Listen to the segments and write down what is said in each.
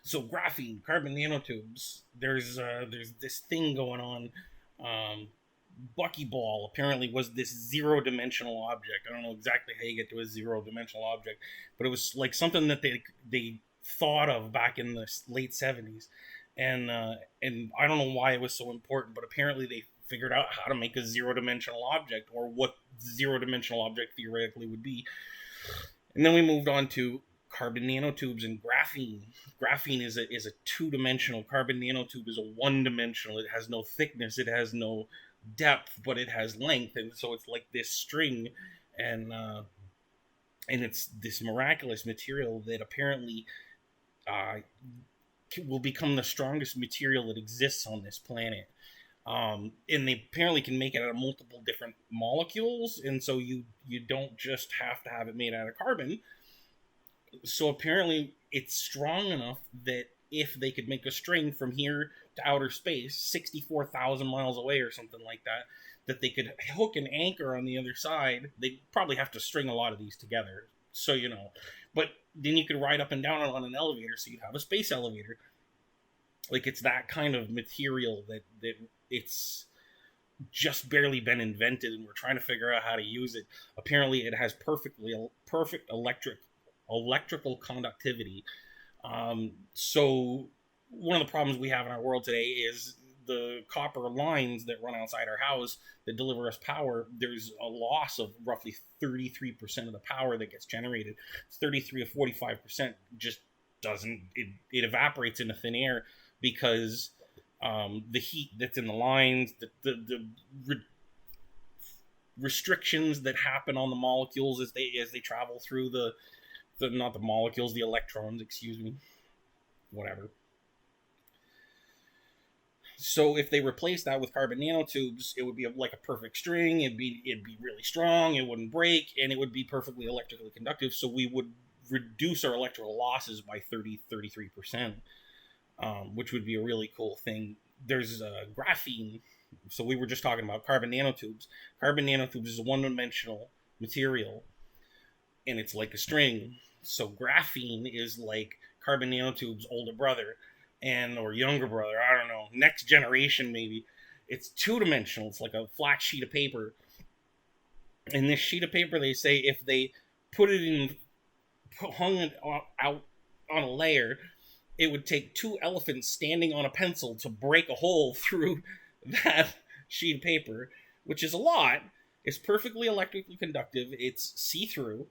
So graphene, carbon nanotubes. There's this thing going on. Um, Buckyball apparently was this zero-dimensional object. I don't know exactly how you get to a zero-dimensional object, but it was like something that they thought of back in the late 70s, and I don't know why it was so important, but apparently they figured out how to make a zero-dimensional object, or what zero-dimensional object theoretically would be. And then we moved on to carbon nanotubes and graphene. Graphene is a two-dimensional. Carbon nanotube is a one-dimensional. It has no thickness. It has no depth, but it has length, and so it's like this string, and it's this miraculous material that apparently uh, will become the strongest material that exists on this planet. And they apparently can make it out of multiple different molecules, and so you don't just have to have it made out of carbon. So apparently it's strong enough that if they could make a string from here to outer space, 64,000 miles away or something like that, that they could hook an anchor on the other side. They'd probably have to string a lot of these together, so but then you could ride up and down on an elevator, so you'd have a space elevator. Like, it's that kind of material that it's just barely been invented, and we're trying to figure out how to use it. Apparently it has perfect electrical conductivity. So one of the problems we have in our world today is the copper lines that run outside our house that deliver us power. There's a loss of roughly 33% of the power that gets generated. It's 33 to 45% just doesn't, it evaporates into thin air because the heat that's in the lines, the restrictions that happen on the molecules as they travel through the not the molecules, the electrons, excuse me, whatever. So if they replace that with carbon nanotubes, it would be like a perfect string. It'd be really strong. It wouldn't break, and it would be perfectly electrically conductive. So we would reduce our electrical losses by 33%, which would be a really cool thing. There's graphene. So we were just talking about carbon nanotubes. Carbon nanotubes is a one-dimensional material, and it's like a string. So graphene is like carbon nanotubes' older brother, or younger brother. I don't know. Next generation, maybe. It's two-dimensional. It's like a flat sheet of paper. And this sheet of paper, they say, if they put it in, hung it out on a layer, it would take two elephants standing on a pencil to break a hole through that sheet of paper, which is a lot. It's perfectly electrically conductive. It's see-through.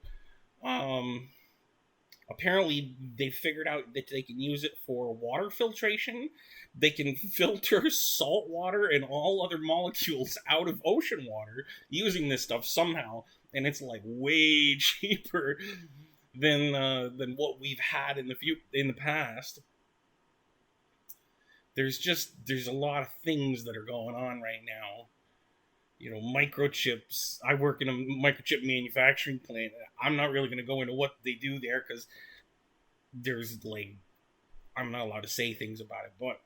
Apparently they figured out that they can use it for water filtration. They can filter salt water and all other molecules out of ocean water using this stuff somehow, and it's like way cheaper than what we've had in the past. There's a lot of things that are going on right now. Microchips. I work in a microchip manufacturing plant. I'm not really going to go into what they do there because I'm not allowed to say things about it, but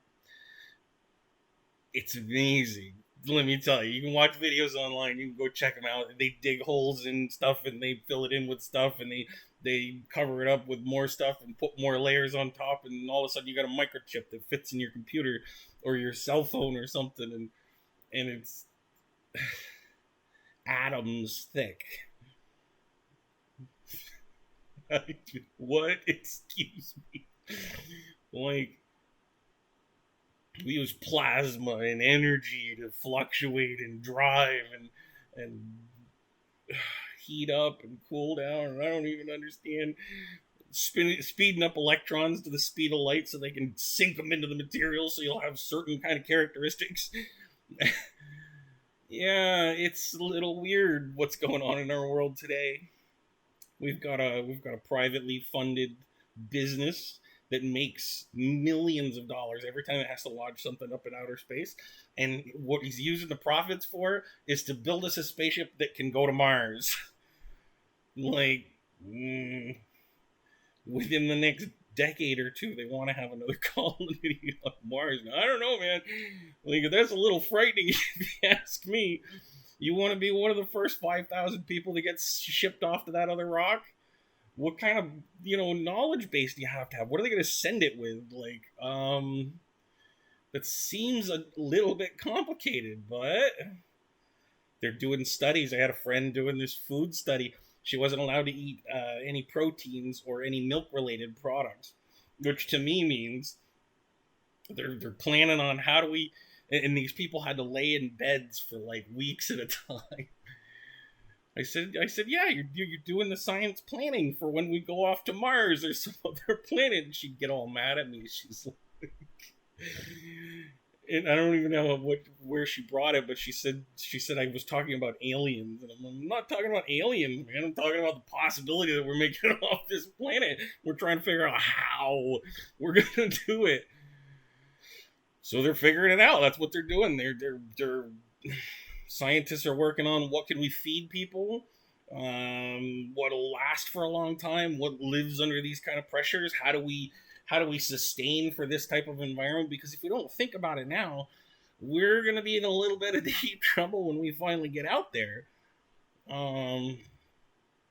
it's amazing. Let me tell you, you can watch videos online. You can go check them out. They dig holes and stuff, and they fill it in with stuff, and they cover it up with more stuff and put more layers on top, and all of a sudden you got a microchip that fits in your computer or your cell phone or something, and it's atoms thick. What? Excuse me. Like, we use plasma and energy to fluctuate and drive and heat up and cool down, and I don't even understand speeding up electrons to the speed of light so they can sink them into the material so you'll have certain kind of characteristics. Yeah, it's a little weird what's going on in our world today. We've got a privately funded business that makes millions of dollars every time it has to launch something up in outer space, and what he's using the profits for is to build us a spaceship that can go to Mars. Like, within the next decade or two, they want to have another colony on Mars. Now, I don't know, man. Like, that's a little frightening if you ask me. You want to be one of the first 5,000 people that gets shipped off to that other rock? what kind of, knowledge base do you have to have? What are they going to send it with? Like, that seems a little bit complicated, but they're doing studies. I had a friend doing this food study. She wasn't allowed to eat any proteins or any milk-related products, which to me means they're planning on how do we. And these people had to lay in beds for like weeks at a time. I said, yeah, you're doing the science planning for when we go off to Mars or some other planet. And she'd get all mad at me. She's like, and I don't even know where she brought it, but she said I was talking about aliens, and I'm not talking about aliens, man. I'm talking about the possibility that we're making it off this planet. We're trying to figure out how we're gonna do it. So they're figuring it out. That's what they're doing. They're scientists are working on what can we feed people, what'll last for a long time, what lives under these kind of pressures. How do we sustain for this type of environment? Because if we don't think about it now, we're going to be in a little bit of deep trouble when we finally get out there.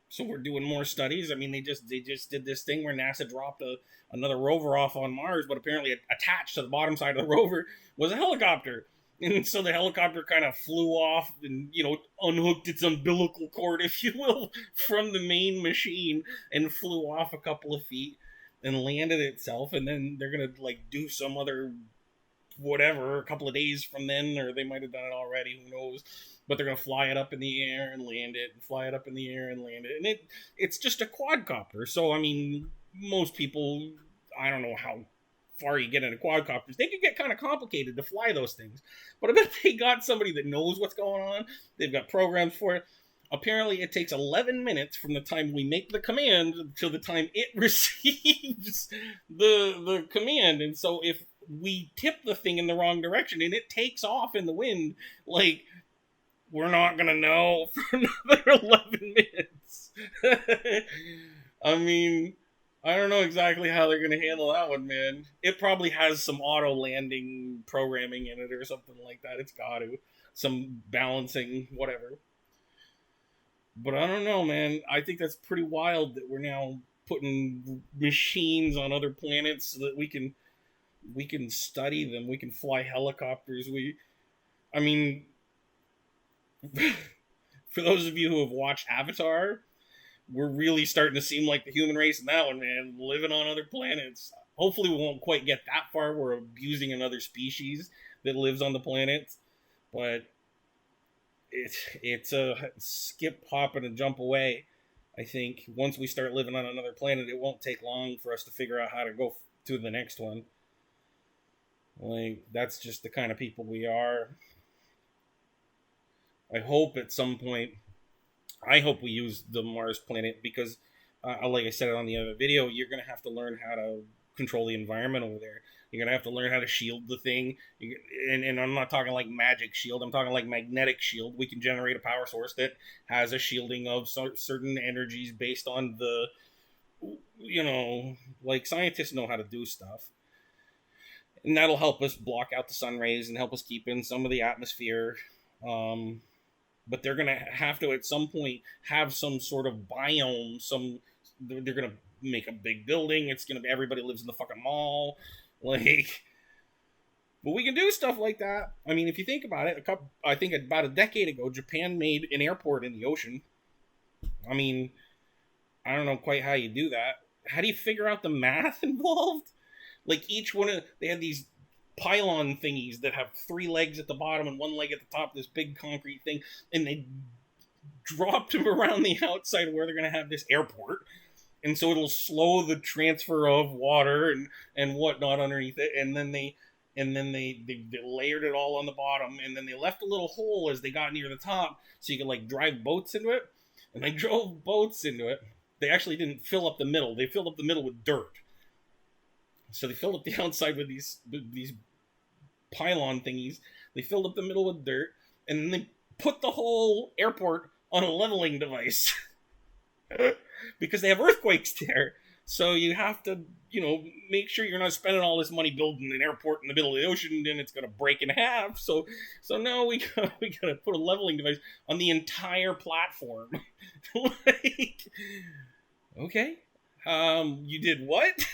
So we're doing more studies. I mean, they just did this thing where NASA dropped another rover off on Mars, but apparently attached to the bottom side of the rover was a helicopter. And so the helicopter kind of flew off and, unhooked its umbilical cord, if you will, from the main machine and flew off a couple of feet and landed itself. And then they're going to like do some other whatever a couple of days from then, or they might have done it already, who knows. But they're going to fly it up in the air and land it, and fly it up in the air and land it. And it's just a quadcopter. So, I mean, most people, I don't know how far you get into quadcopters. They can get kind of complicated to fly those things. But I bet they got somebody that knows what's going on. They've got programs for it. Apparently, it takes 11 minutes from the time we make the command till the time it receives the command. And so if we tip the thing in the wrong direction and it takes off in the wind, like, we're not going to know for another 11 minutes. I mean, I don't know exactly how they're going to handle that one, man. It probably has some auto landing programming in it or something like that. It's got to. Some balancing, whatever. But I don't know, man. I think that's pretty wild that we're now putting machines on other planets so that we can study them. We can fly helicopters. I mean, for those of you who have watched Avatar, we're really starting to seem like the human race in that one, man. Living on other planets. Hopefully we won't quite get that far. We're abusing another species that lives on the planet. But it's a skip, hop, and a jump away. I think once we start living on another planet, it won't take long for us to figure out how to go to the next one. Like, that's just the kind of people we are. I hope at some point, we use the Mars planet because, like I said on the other video, you're going to have to learn how to control the environment over there. You're going to have to learn how to shield the thing. And I'm not talking like magic shield. I'm talking like magnetic shield. We can generate a power source that has a shielding of certain energies based on the, like scientists know how to do stuff. And that'll help us block out the sun rays and help us keep in some of the atmosphere. But they're going to have to, at some point, have some sort of biome. They're going to make a big building. It's going to be everybody lives in the fucking mall. Like, but we can do stuff like that. I mean, if you think about it, I think about a decade ago, Japan made an airport in the ocean. I mean, I don't know quite how you do that. How do you figure out the math involved? Like, they had these pylon thingies that have 3 legs at the bottom and 1 leg at the top, this big concrete thing, and they dropped them around the outside where they're going to have this airport. And so it'll slow the transfer of water and whatnot underneath it. And then they layered it all on the bottom. And then they left a little hole as they got near the top so you could like drive boats into it. And they drove boats into it. They actually didn't fill up the middle. They filled up the middle with dirt. So they filled up the outside with these pylon thingies. They filled up the middle with dirt. And then they put the whole airport on a leveling device. Because they have earthquakes there. So you have to, make sure you're not spending all this money building an airport in the middle of the ocean and it's going to break in half. So now we gotta put a leveling device on the entire platform. Like, okay. You did what?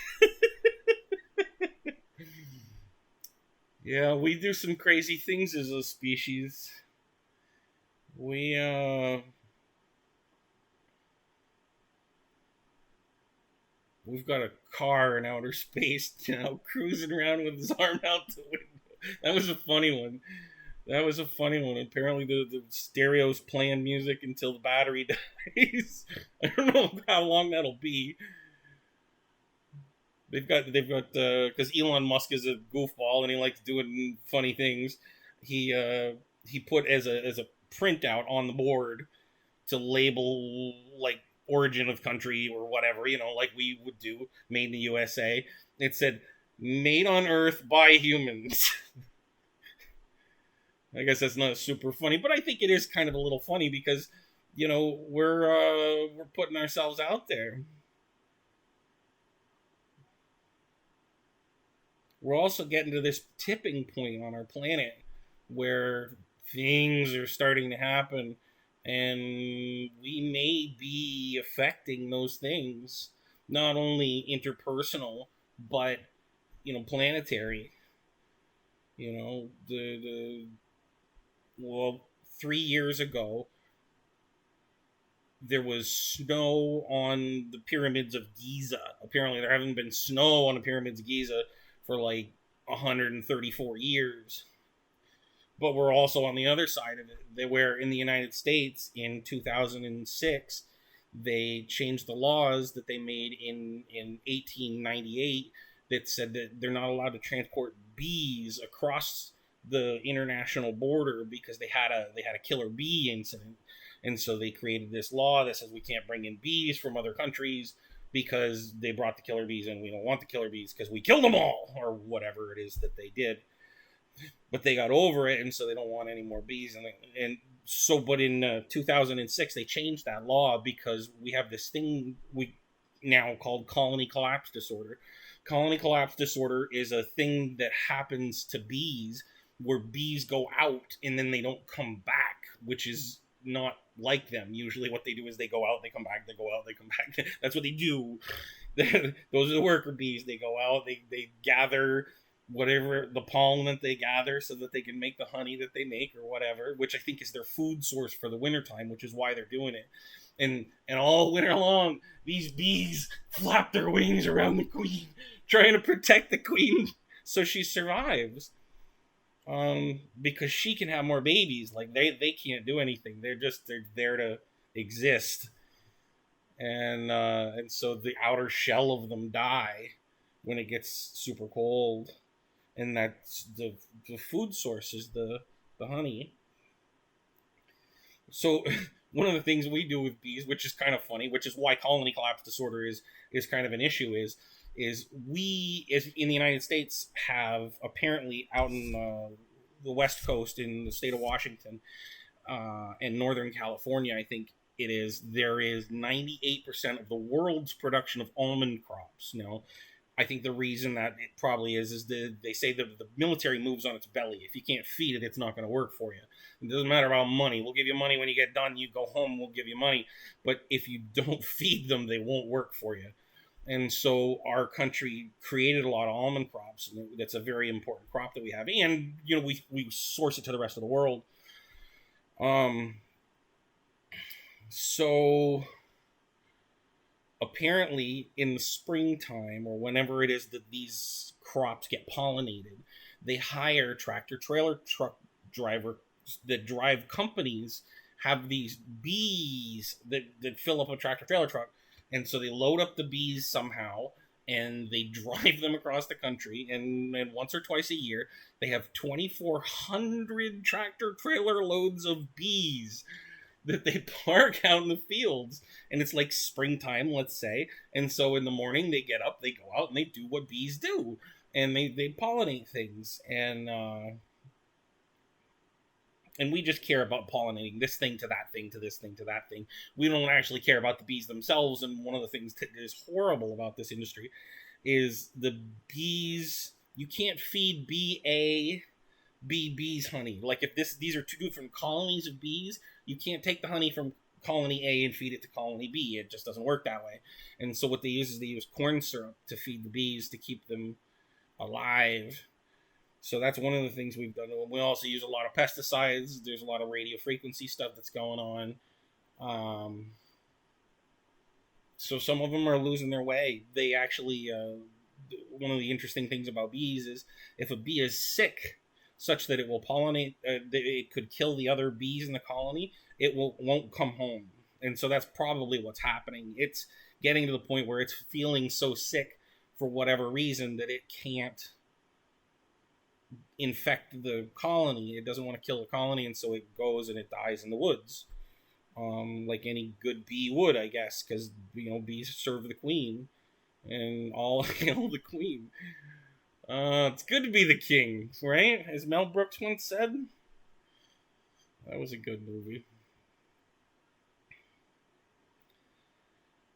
Yeah, we do some crazy things as a species. We, we've got a car in outer space now, cruising around with his arm out the window. That was a funny one. That was a funny one. Apparently, the stereo's playing music until the battery dies. I don't know how long that'll be. They've got because Elon Musk is a goofball and he likes doing funny things. He put as a printout on the board to label like origin of country or whatever, like we would do, made in the USA. It said made on Earth by humans. I guess that's not super funny, but I think it is kind of a little funny because we're putting ourselves out there. We're also getting to this tipping point on our planet where things are starting to happen and we may be affecting those things, not only interpersonal but planetary. The well, 3 years ago there was snow on the pyramids of Giza. Apparently there haven't been snow on the pyramids of Giza for like 134 years. But we're also on the other side of it, where in the United States in 2006, they changed the laws that they made in 1898 that said that they're not allowed to transport bees across the international border because they had a killer bee incident. And so they created this law that says we can't bring in bees from other countries because they brought the killer bees and we don't want the killer bees because we killed them all, or whatever it is that they did. But they got over it, and so they don't want any more bees. But in 2006 they changed that law because we have this thing we now called colony collapse disorder. Colony collapse disorder is a thing that happens to bees where bees go out and then they don't come back, which is not like them. Usually what they do is they go out, they come back, they go out, they come back. That's what they do. Those are the worker bees. They go out, they gather whatever the pollen that they gather so that they can make the honey that they make or whatever, which I think is their food source for the wintertime, which is why they're doing it. And all winter long, these bees flap their wings around the queen, trying to protect the queen so she survives. Because she can have more babies. Like they can't do anything. They're there to exist. And so the outer shell of them die when it gets super cold. And that's the food source is the honey. So one of the things we do with bees, which is kind of funny, which is why colony collapse disorder is kind of an issue, is we, as in the United States, have apparently out in the West Coast in the state of Washington and Northern California, I think it is, there is 98% of the world's production of almond crops. I think the reason that it probably is they say that the military moves on its belly. If you can't feed it, it's not going to work for you. It doesn't matter about money. We'll give you money when you get done. You go home, we'll give you money. But if you don't feed them, they won't work for you. And so our country created a lot of almond crops. And that's a very important crop that we have. And, we source it to the rest of the world. So apparently in the springtime or whenever it is that these crops get pollinated, they hire tractor trailer truck drivers that drive companies have these bees that fill up a tractor trailer truck. And so they load up the bees somehow and they drive them across the country. And once or twice a year, they have 2,400 tractor trailer loads of bees that they park out in the fields. And it's like springtime, let's say. And so in the morning, they get up, they go out, and they do what bees do. And they pollinate things. And we just care about pollinating this thing to that thing to this thing to that thing. We don't actually care about the bees themselves. And one of the things that is horrible about this industry is the bees. You can't feed bees honey. Like if these are two different colonies of bees, you can't take the honey from colony A and feed it to colony B. It just doesn't work that way. And so what they use is they use corn syrup to feed the bees to keep them alive. So that's one of the things we've done. We also use a lot of pesticides. There's a lot of radio frequency stuff that's going on. So some of them are losing their way. They actually, one of the interesting things about bees is if a bee is sick, such that it will pollinate, it could kill the other bees in the colony, it won't come home. And so that's probably what's happening. It's getting to the point where it's feeling so sick for whatever reason that it can't infect the colony. It doesn't want to kill the colony, and so it goes and it dies in the woods. Like any good bee would, I guess, because, bees serve the queen, and all hail the queen. It's good to be the king, right? As Mel Brooks once said. That was a good movie.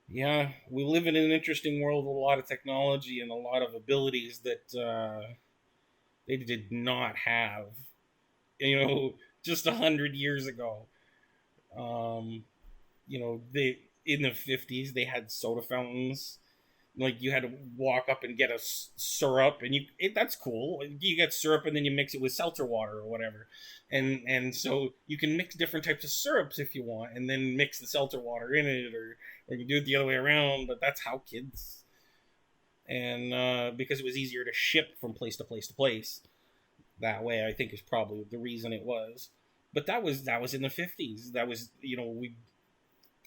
Yeah, we live in an interesting world with a lot of technology and a lot of abilities that they did not have, just 100 years ago. They in the 50s they had soda fountains. Like, you had to walk up and get a syrup, and that's cool. You get syrup and then you mix it with seltzer water or whatever, and so you can mix different types of syrups if you want, and then mix the seltzer water in it, or you do it the other way around. But that's how kids, and because it was easier to ship from place to place to place that way, I think is probably the reason it was. But that was in the 50s. That was, we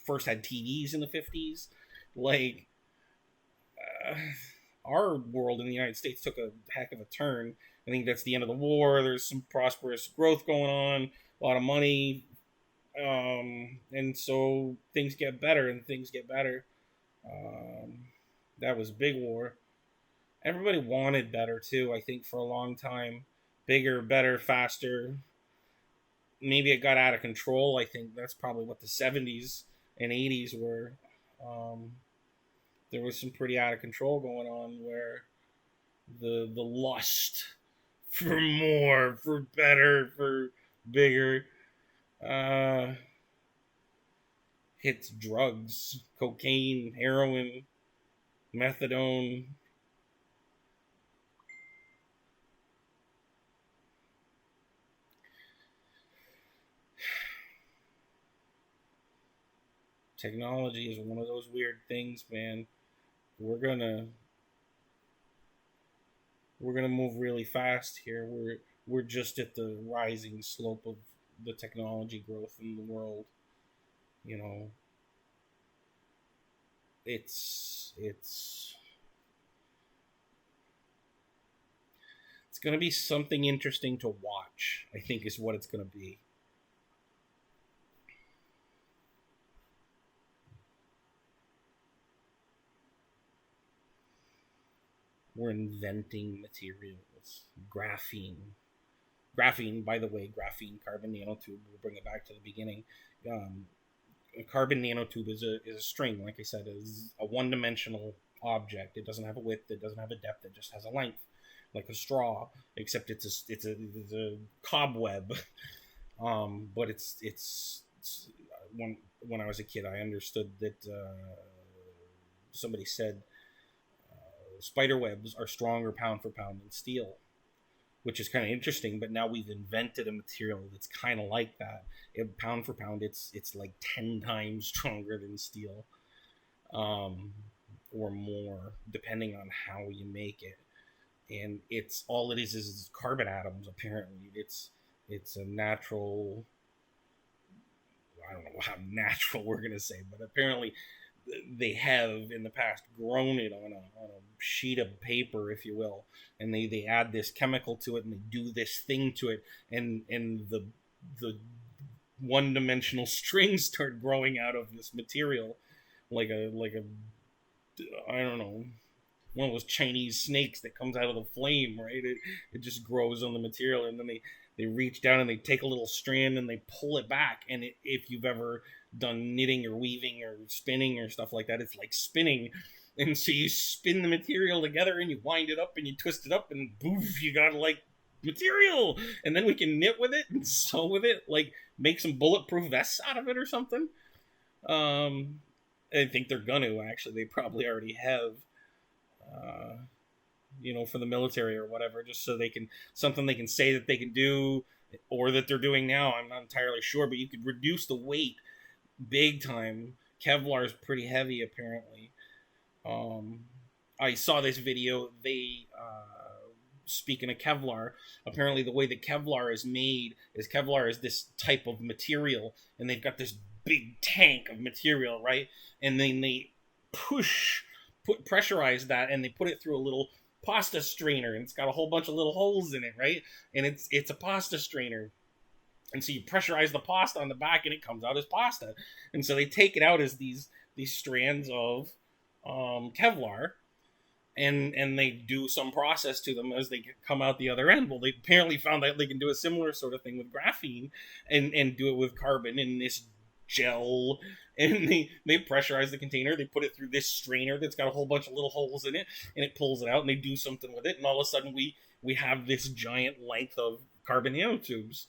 first had TVs in the 50s. Like, our world in the United States took a heck of a turn. I think that's the end of the war. There's some prosperous growth going on, a lot of money, and so things get better and things get better. That was a big war. Everybody wanted better too, I think, for a long time. Bigger, better, faster. Maybe it got out of control. I think that's probably what the 70s and 80s were. There was some pretty out of control going on, where the lust for more, for better, for bigger hits drugs, cocaine, heroin, methadone. Technology is one of those weird things, man. We're gonna move really fast here. We're just at the rising slope of the technology growth in the world. It's gonna be something interesting to watch, I think, is what it's gonna be. We're inventing materials. Graphene, by the way, graphene carbon nanotube. We'll bring it back to the beginning. A carbon nanotube is a string, like I said, is a one-dimensional object. It doesn't have a width. It doesn't have a depth. It just has a length, like a straw. Except it's a cobweb. But it's when I was a kid, I understood that somebody said spider webs are stronger pound for pound than steel, which is kind of interesting. But now we've invented a material that's kind of like that. Pound for pound, it's like 10 times stronger than steel, or more, depending on how you make it. And it's all it is carbon atoms. Apparently, it's a natural. I don't know how natural we're gonna say, but apparently they have in the past grown it on a sheet of paper, if you will, and they add this chemical to it and they do this thing to it, and the one-dimensional strings start growing out of this material, like a I don't know, one of those Chinese snakes that comes out of the flame, right? It just grows on the material, and then they reach down and they take a little strand and they pull it back. And if you've ever done knitting or weaving or spinning or stuff like that, it's like spinning. And so you spin the material together and you wind it up and you twist it up, and boof, you got like material. And then we can knit with it and sew with it, like make some bulletproof vests out of it or something. I think they're gonna actually. They probably already have. Uh, for the military or whatever, just so they can something they can say that they can do or that they're doing now. I'm not entirely sure, but you could reduce the weight big time. Kevlar is pretty heavy, apparently. Um, I saw this video. Speaking of Kevlar, apparently the way that Kevlar is made is Kevlar is this type of material, and they've got this big tank of material, right? And then they pressurize that, and they put it through a little pasta strainer, and it's got a whole bunch of little holes in it, right? And it's a pasta strainer, and so you pressurize the pasta on the back, and it comes out as pasta. And so they take it out as these strands of Kevlar, and they do some process to them as they come out the other end. Well, they apparently found that they can do a similar sort of thing with graphene, and do it with carbon in this gel. And they pressurize the container, they put it through this strainer that's got a whole bunch of little holes in it, and it pulls it out, and they do something with it, and all of a sudden we have this giant length of carbon nanotubes.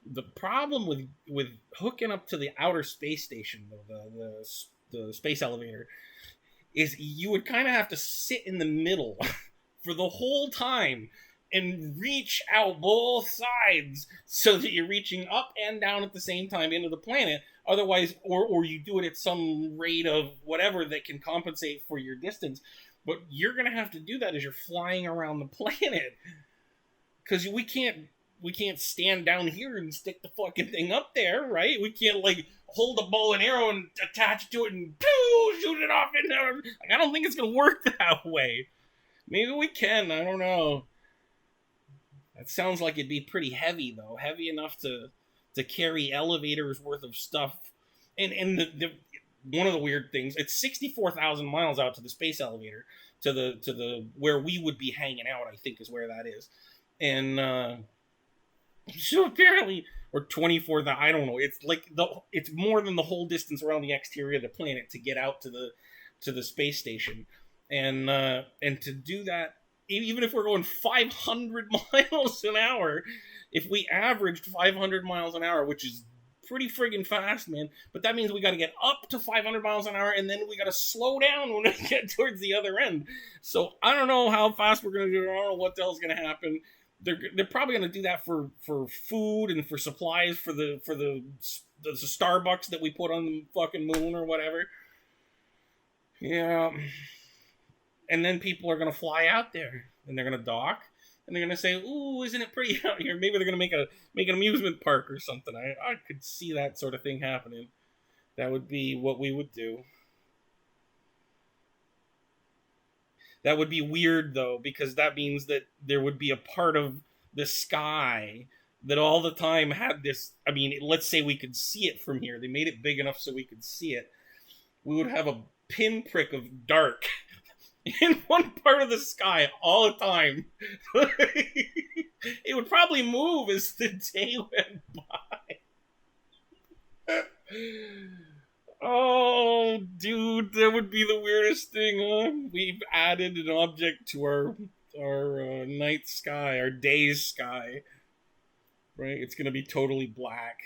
The problem with hooking up to the outer space station, the space elevator, is you would kind of have to sit in the middle for the whole time and reach out both sides so that you're reaching up and down at the same time into the planet. Otherwise, or you do it at some rate of whatever that can compensate for your distance. But you're going to have to do that as you're flying around the planet. Because we can't stand down here and stick the fucking thing up there, right? We can't, like, hold a bow and arrow and attach it to it and shoot it off in there. Like, I don't think it's going to work that way. Maybe we can. I don't know. That sounds like it'd be pretty heavy, though. Heavy enough to carry elevators worth of stuff. And the one of the weird things, it's 64,000 miles out to the space elevator, to the where we would be hanging out, I think is where that is. And so apparently, or 24,000, I don't know. It's like it's more than the whole distance around the exterior of the planet to get out to the space station. And to do that, even if we're going 500 miles an hour, if we averaged 500 miles an hour, which is pretty friggin' fast, man, but that means we got to get up to 500 miles an hour, and then we got to slow down when we get towards the other end. So I don't know how fast we're going to do it. I don't know what the hell's going to happen. They're probably going to do that for food and for supplies for the Starbucks that we put on the fucking moon or whatever. Yeah. And then people are going to fly out there, and they're going to dock, and they're going to say, "Ooh, isn't it pretty out here?" Maybe they're going to make an amusement park or something. I could see that sort of thing happening. That would be what we would do. That would be weird, though, because that means that there would be a part of the sky that all the time had this. I mean, let's say we could see it from here. They made it big enough so we could see it. We would have a pinprick of dark in one part of the sky all the time. It would probably move as the day went by. Oh, dude, that would be the weirdest thing, huh? We've added an object to our night sky, our day's sky. Right? It's gonna be totally black.